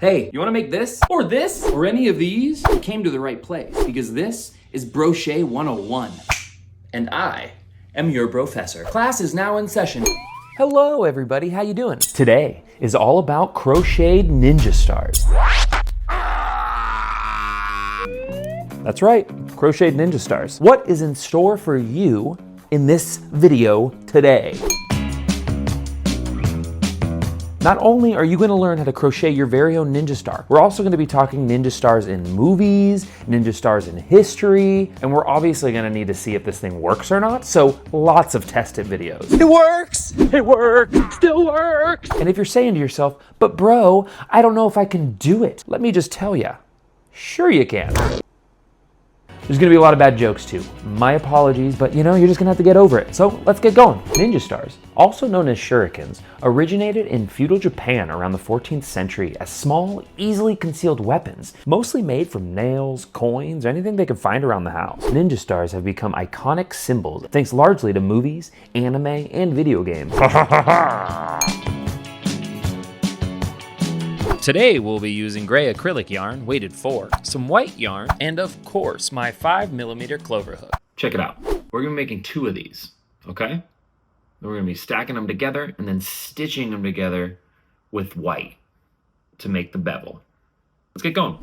Hey, you wanna make this? Or this? Or any of these? You came to the right place, because this is Brochet 101. And I am your professor. Class is now in session. Hello everybody, how you doing? Today is all about crocheted ninja stars. That's right, crocheted ninja stars. What is in store for you in this video today? Not only are you going to learn how to crochet your very own ninja star, we're also going to be talking ninja stars in movies, ninja stars in history, and we're obviously going to need to see if this thing works or not, so lots of test it videos. It works! It works! Still works! And if you're saying to yourself, but bro, I don't know if I can do it, let me just tell you, sure you can. There's gonna be a lot of bad jokes too. My apologies, but you know, you're just gonna have to get over it. So let's get going. Ninja stars, also known as shurikens, originated in feudal Japan around the 14th century as small, easily concealed weapons, mostly made from nails, coins, or anything they could find around the house. Ninja stars have become iconic symbols thanks largely to movies, anime, and video games. Today we'll be using gray acrylic yarn, weighted 4, some white yarn, and of course my 5mm clover hook. Check it out. We're gonna be making 2 of these, okay? Then we're gonna be stacking them together and then stitching them together with white to make the bevel. Let's get going.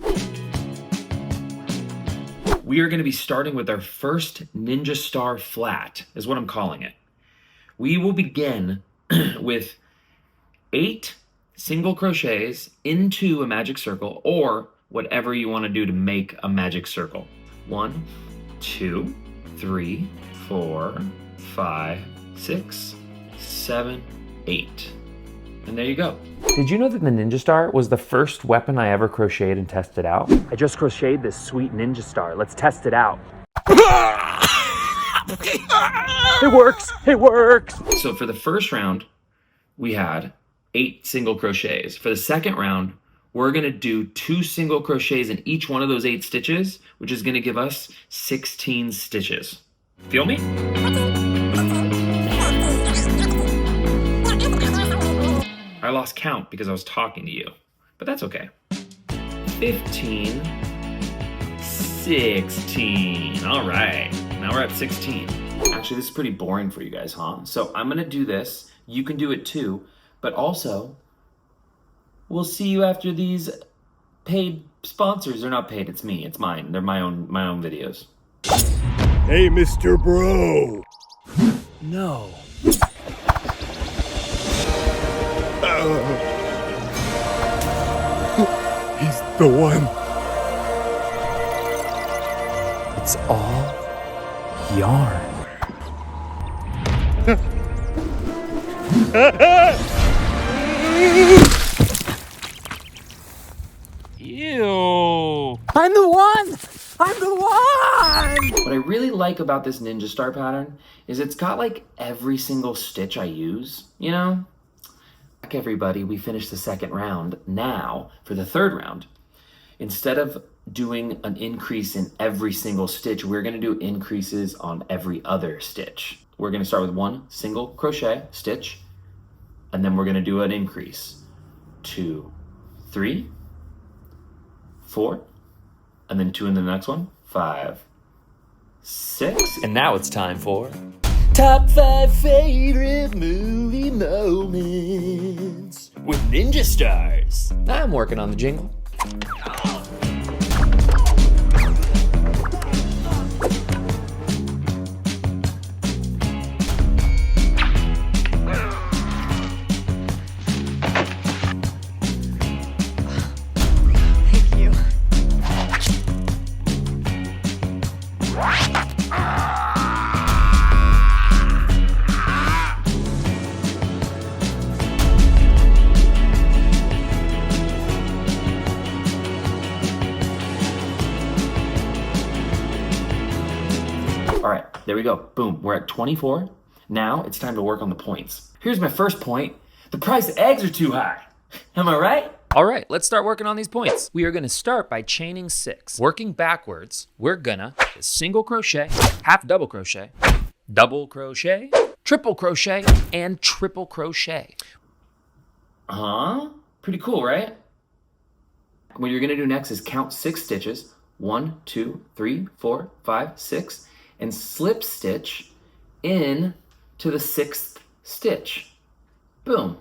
We are gonna be starting with our first ninja star flat, is what I'm calling it. We will begin with 8 single crochets into a magic circle, or whatever you want to do to make a magic circle. 1, 2, 3, 4, 5, 6, 7, 8. And there you go. Did you know that the ninja star was the first weapon I ever crocheted and tested out? I just crocheted this sweet ninja star. Let's test it out. It works! It works! So for the first round, we had 8 single crochets. For the second round, we're gonna do 2 single crochets in each one of those 8 stitches, which is gonna give us 16 stitches. Feel me? I lost count because I was talking to you, but that's okay. 15, 16. All right, now we're at 16. Actually, this is pretty boring for you guys, huh? So I'm gonna do this. You can do it too. But also, we'll see you after these paid sponsors. They're not paid, it's me, it's mine. They're my own videos. Hey, Mr. Bro. No. He's the one. It's all yarn. Ew. I'm the one! I'm the one! What I really like about this ninja star pattern is it's got like every single stitch I use, you know? Back everybody, we finished the second round. Now, for the third round, instead of doing an increase in every single stitch, we're gonna do increases on every other stitch. We're gonna start with 1 single crochet stitch, and then we're gonna do an increase. 2, 3, 4, and then 2 in the next one. 5, 6. And now it's time for Top 5 Favorite Movie Moments with Ninja Stars. I'm working on the jingle. All right, there we go. Boom, we're at 24. Now it's time to work on the points. Here's my first point. The price of eggs are too high. Am I right? All right, let's start working on these points. We are gonna start by chaining 6. Working backwards, we're gonna single crochet, half double crochet, triple crochet, and triple crochet. Pretty cool, right? What you're gonna do next is count 6 stitches. 1, 2, 3, 4, 5, 6, and slip stitch in to the 6th stitch. Boom.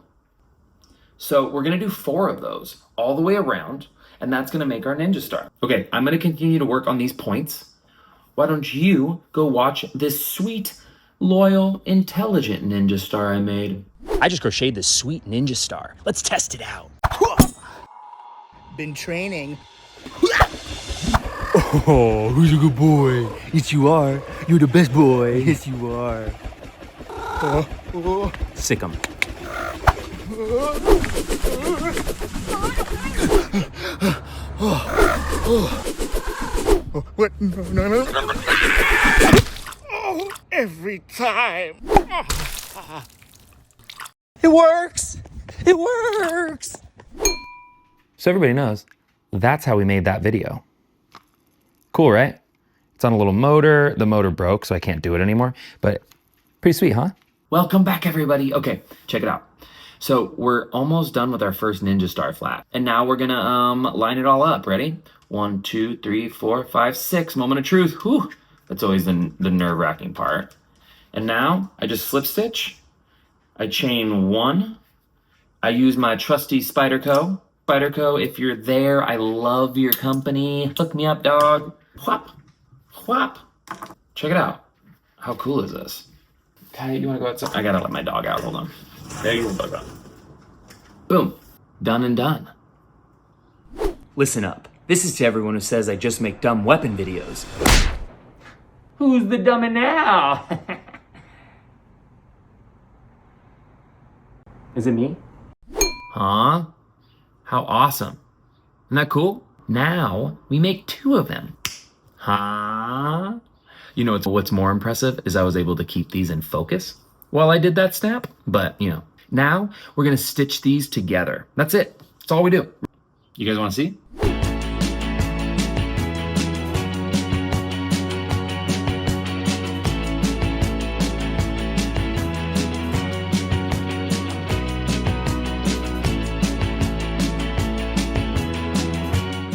So we're gonna do 4 of those all the way around, and that's gonna make our ninja star. Okay, I'm gonna continue to work on these points. Why don't you go watch this sweet, loyal, intelligent ninja star I made? I just crocheted this sweet ninja star. Let's test it out. Been training. Oh, who's a good boy? Yes, you are. You're the best boy. Yes, you are. Sick 'em. What? No. Oh, every time. It works! It works! So everybody knows, that's how we made that video. Cool, right? It's on a little motor. The motor broke, so I can't do it anymore, but pretty sweet, huh? Welcome back, everybody. Okay, check it out. So we're almost done with our first ninja star flat. And now we're gonna line it all up. Ready? 1, 2, 3, 4, 5, 6. Moment of truth. Whew. That's always the nerve-wracking part. And now I just slip stitch. I chain 1. I use my trusty Spyderco. Spyderco, if you're there, I love your company. Hook me up, dog. Whop, whop. Check it out. How cool is this? Okay, you wanna go outside? I gotta let my dog out, hold on. There you go, dog. Boom, done and done. Listen up. This is to everyone who says I just make dumb weapon videos. Who's the dummy now? Is it me? Huh? How awesome. Isn't that cool? Now we make 2 of them. Huh? You know what's more impressive is I was able to keep these in focus while I did that snap. But, you know, now we're gonna stitch these together. That's it. That's all we do. You guys wanna see?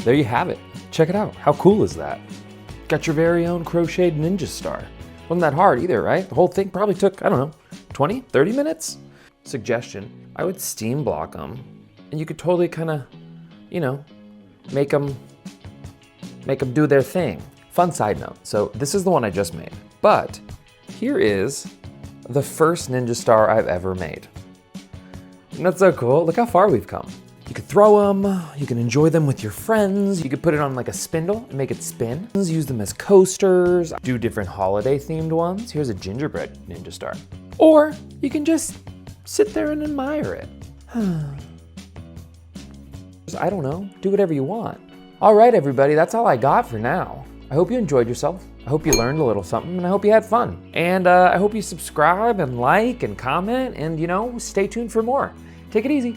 There you have it. Check it out. How cool is that? Got your very own crocheted ninja star. Wasn't that hard either, right? The whole thing probably took, I don't know, 20, 30 minutes? Suggestion, I would steam block them, and you could totally kind of, you know, make them do their thing. Fun side note, so this is the one I just made, but here is the first ninja star I've ever made. Isn't that so cool? Look how far we've come. You could throw them, you can enjoy them with your friends, you could put it on like a spindle and make it spin. Use them as coasters, do different holiday themed ones. Here's a gingerbread ninja star. Or you can just sit there and admire it. I don't know, do whatever you want. All right, everybody, that's all I got for now. I hope you enjoyed yourself. I hope you learned a little something, and I hope you had fun. And I hope you subscribe and like and comment and, you know, stay tuned for more. Take it easy.